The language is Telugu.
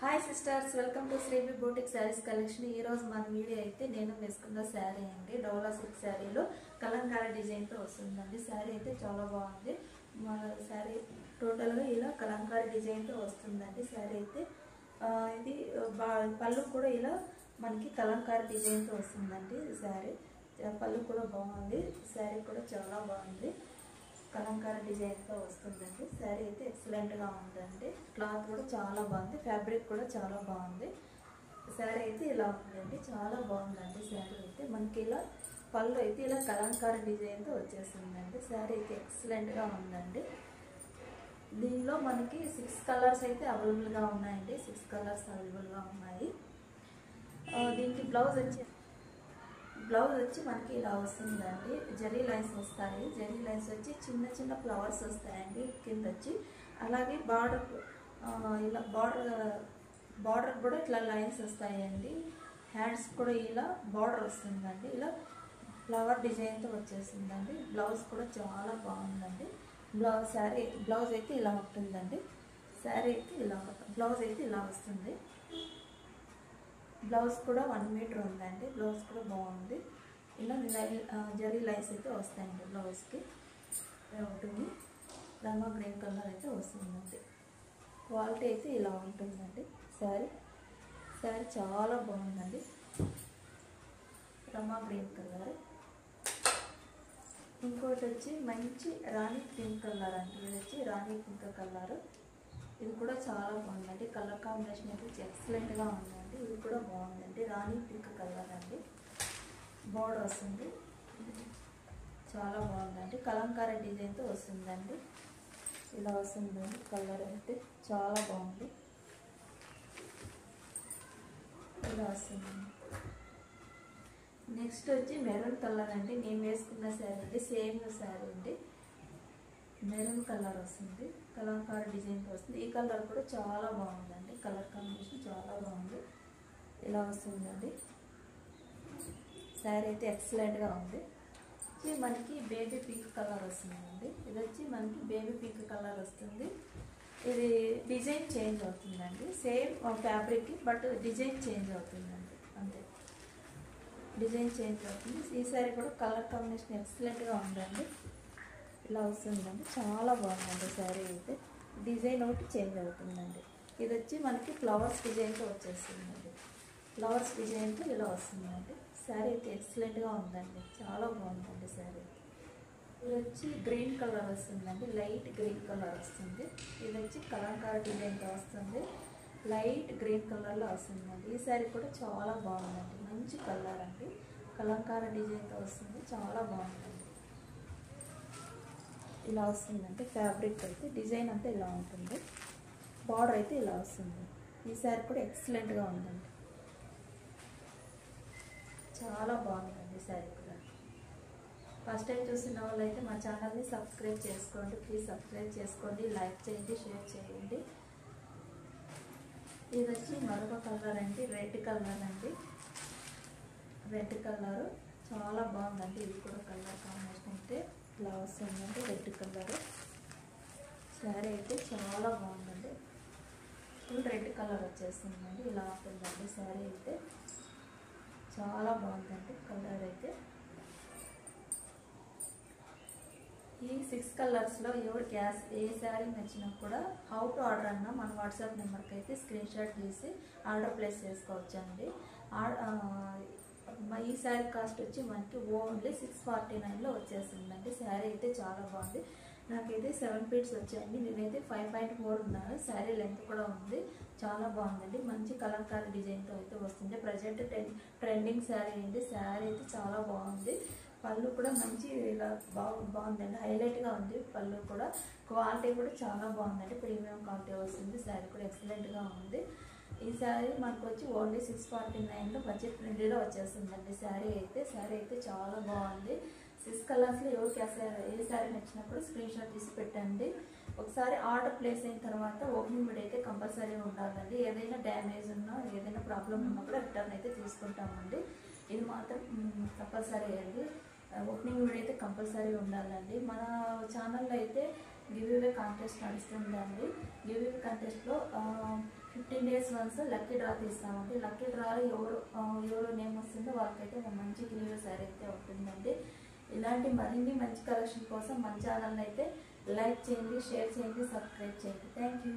Hi sisters, welcome to Srivi boutique saris collection. ఈ రోజు మన వీడియో అయితే నేను వేసుకున్న శారీ అండి. డోలా సిల్క్ శారీలో కలంకారీ డిజైన్తో వస్తుందండి. శారీ అయితే చాలా బాగుంది. మన శారీ టోటల్గా ఇలా కలంకారీ డిజైన్తో వస్తుందండి. శారీ అయితే ఇది పళ్ళు కూడా ఇలా మనకి కలంకారీ డిజైన్తో వస్తుందండి. శారీ పళ్ళు కూడా బాగుంది. శారీ కూడా చాలా బాగుంది. కలంకారీ డిజైన్తో వస్తుందండి. శారీ అయితే ఎక్సలెంట్గా ఉందండి. క్లాత్ కూడా చాలా బాగుంది. ఫ్యాబ్రిక్ కూడా చాలా బాగుంది. శారీ అయితే ఇలా ఉందండి. చాలా బాగుందండి. శారీ అయితే మనకి ఇలా పళ్ళు అయితే ఇలా కలంకారీ డిజైన్తో వచ్చేసిందండి. శారీ అయితే ఎక్సలెంట్గా ఉందండి. దీనిలో మనకి 6 కలర్స్ అయితే అవైలబుల్గా ఉన్నాయండి. 6 కలర్స్ అవైలబుల్గా ఉన్నాయి. దీనికి బ్లౌజ్ వచ్చి మనకి ఇలా వస్తుందండి. జరీ లైన్స్ వస్తాయి. జరీ లైన్స్ వచ్చి చిన్న చిన్న ఫ్లవర్స్ వస్తాయండి కింద వచ్చి. అలాగే ఇలా బార్డర్ కూడా ఇట్లా లైన్స్ వస్తాయండి. హ్యాండ్స్ కూడా ఇలా బార్డర్ వస్తుందండి. ఇలా ఫ్లవర్ డిజైన్తో వచ్చేసిందండి. బ్లౌజ్ కూడా చాలా బాగుందండి. బ్లౌజ్ అయితే ఇలా ఉంటుందండి. శారీ అయితే ఇలా బ్లౌజ్ అయితే ఇలా వస్తుంది. బ్లౌజ్ కూడా 1 మీటర్ ఉందండి. బ్లౌజ్ కూడా బాగుంది. ఇలా జరీ లైన్స్ అయితే వస్తాయండి. బ్లౌజ్కి ఉంటుంది. రమా గ్రీన్ కలర్ అయితే వస్తుందండి. క్వాలిటీ అయితే ఇలా ఉంటుందండి. శారీ చాలా బాగుందండి. రమా గ్రీన్ కలర్. ఇంకోటి వచ్చి మంచి రాణి పింక్ కలర్ అండి. ఇది వచ్చి రాణి పింక్ కలర్. ఇది కూడా చాలా బాగుందండి. కలర్ కాంబినేషన్ అయితే ఎక్సలెంట్గా ఉందండి. ఇది కూడా బాగుందండి. రాణి పింక్ కలర్ అండి. బోర్డర్ వస్తుంది. చాలా బాగుందండి. కలంకారీ డిజైన్తో వస్తుందండి. ఇలా వస్తుందండి. కలర్ అయితే చాలా బాగుంది. ఇలా వస్తుందండి. నెక్స్ట్ వచ్చి మెరూన్ కలర్ అండి. నేను వేసుకున్న శారీ అండి. సేమ్ శారీ అండి. మెరూన్ కలర్ వస్తుంది. కలంకారీ డిజైన్తో వస్తుంది. ఈ కలర్ కూడా చాలా బాగుందండి. కలర్ కాంబినేషన్ చాలా బాగుంది. ఇలా వస్తుందండి. శారీ అయితే ఎక్సలెంట్గా ఉంది. మనకి బేబీ పింక్ కలర్ వస్తుందండి. ఇది వచ్చి మనకి బేబీ పింక్ కలర్ వస్తుంది. ఇది డిజైన్ చేంజ్ అవుతుందండి. Same fabric but design change అవుతుందండి. అంతే, డిజైన్ చేంజ్ అవుతుంది. ఈ శారీ కూడా కలర్ కాంబినేషన్ ఎక్సలెంట్గా ఉందండి. ఇలా వస్తుందండి. చాలా బాగుందండి. శారీ అయితే డిజైన్ ఒకటి చేంజ్ అవుతుందండి. ఇది వచ్చి మనకి ఫ్లవర్స్ డిజైన్తో వచ్చేస్తుందండి. ఫ్లవర్స్ డిజైన్తో ఇలా వస్తుందండి. శారీ అయితే ఎక్సలెంట్గా ఉందండి. చాలా బాగుందండి శారీ. ఇది వచ్చి గ్రీన్ కలర్ వస్తుందండి. లైట్ గ్రీన్ కలర్ వస్తుంది. ఇది వచ్చి కలంకారీ డిజైన్తో వస్తుంది. లైట్ గ్రీన్ కలర్లో వస్తుందండి. ఈ శారీ కూడా చాలా బాగుందండి. మంచి కలర్ అండి. కలంకారీ డిజైన్తో వస్తుంది. చాలా బాగుందండి. ఇలా వస్తుందండి. ఫ్యాబ్రిక్ అయితే డిజైన్ అంతా ఇలా ఉంటుంది. బార్డర్ అయితే ఇలా వస్తుంది. ఈ శారీ కూడా ఎక్సలెంట్గా ఉందండి. చాలా బాగుందండి శారీ కూడా. ఫస్ట్ టైం చూసిన వాళ్ళైతే మా ఛానల్ని సబ్స్క్రైబ్ చేసుకోండి. ప్లీజ్ సబ్స్క్రైబ్ చేసుకోండి, లైక్ చేయండి, షేర్ చేయండి. ఇది వచ్చి మరొక కలర్ అండి. రెడ్ కలర్ అండి. రెడ్ కలర్ చాలా బాగుందండి. ఇది కూడా కలర్ కాంబినేషన్ అయితే ఇలా వస్తుందండి. రెడ్ కలర్ శారీ అయితే చాలా బాగుందండి. ఫుల్ రెడ్ కలర్ వచ్చేస్తుందండి. ఇలా ఉంటుందండి. శారీ అయితే చాలా బాగుందండి. కలర్ అయితే ఈ 6 కలర్స్లో ఎవరికి ఏ శారీ నచ్చినా కూడా హౌ టు ఆర్డర్ అన్నా మన వాట్సాప్ నెంబర్కి అయితే స్క్రీన్ షాట్ తీసి ఆర్డర్ ప్లేస్ చేసుకోవచ్చండి. ఈ శారీ కాస్ట్ వచ్చి మనకి ఓన్లీ 649లో వచ్చేసిందండి. శారీ అయితే చాలా బాగుంది. నాకైతే 7 ఫీట్స్ వచ్చాయండి. నేనైతే 5.4 ఉన్నాను. శారీ లెంత్ కూడా ఉంది. చాలా బాగుందండి. మంచి కలంకారీ డిజైన్తో అయితే వస్తుంది. ప్రజెంట్ ట్రెండింగ్ శారీ అండి. శారీ అయితే చాలా బాగుంది. పళ్ళు కూడా మంచి ఇలా బాగుందండి. హైలైట్గా ఉంది. పళ్ళు కూడా క్వాలిటీ కూడా చాలా బాగుందండి. ప్రీమియం క్వాలిటీ వస్తుంది. శారీ కూడా ఎక్సలెంట్గా ఉంది. ఈ శారీ మనకు వచ్చి ఓన్లీ 649లో బడ్జెట్ ఫ్రెండ్లీలో వచ్చేస్తుందండి. శారీ అయితే చాలా బాగుంది. 6 కలర్స్లో ఎవరికి ఏ శారీ నచ్చినప్పుడు స్క్రీన్ షాట్ తీసి పెట్టండి. ఒకసారి ఆర్డర్ ప్లేస్ అయిన తర్వాత ఓపెనింగ్ వీడియో అయితే కంపల్సరీ ఉండాలండి. ఏదైనా డ్యామేజ్ ఉన్నా ఏదైనా ప్రాబ్లం ఉన్నా కూడా రిటర్న్ అయితే తీసుకుంటామండి. ఇది మాత్రం కంపల్సరీ అండి. ఓపెనింగ్ వీడియో అయితే కంపల్సరీ ఉండాలండి. మన ఛానల్లో అయితే గివ్ అవే కాంటెస్ట్ నడుస్తుందండి. గివ్ అవే కాంటెస్ట్లో 15 days వన్స్ లక్కీ డ్రా తీస్తామండి. లక్కీ డ్రాలో ఎవరు నేమ్ వస్తుందో వాళ్ళకైతే ఒక మంచి గిలివరీ శారీ అయితే ఉంటుందండి. ఇలాంటి మరిన్ని మంచి కలెక్షన్ కోసం మన ఛానల్ అయితే లైక్ చేయండి, షేర్ చేయండి, సబ్స్క్రైబ్ చేయండి. Thank you.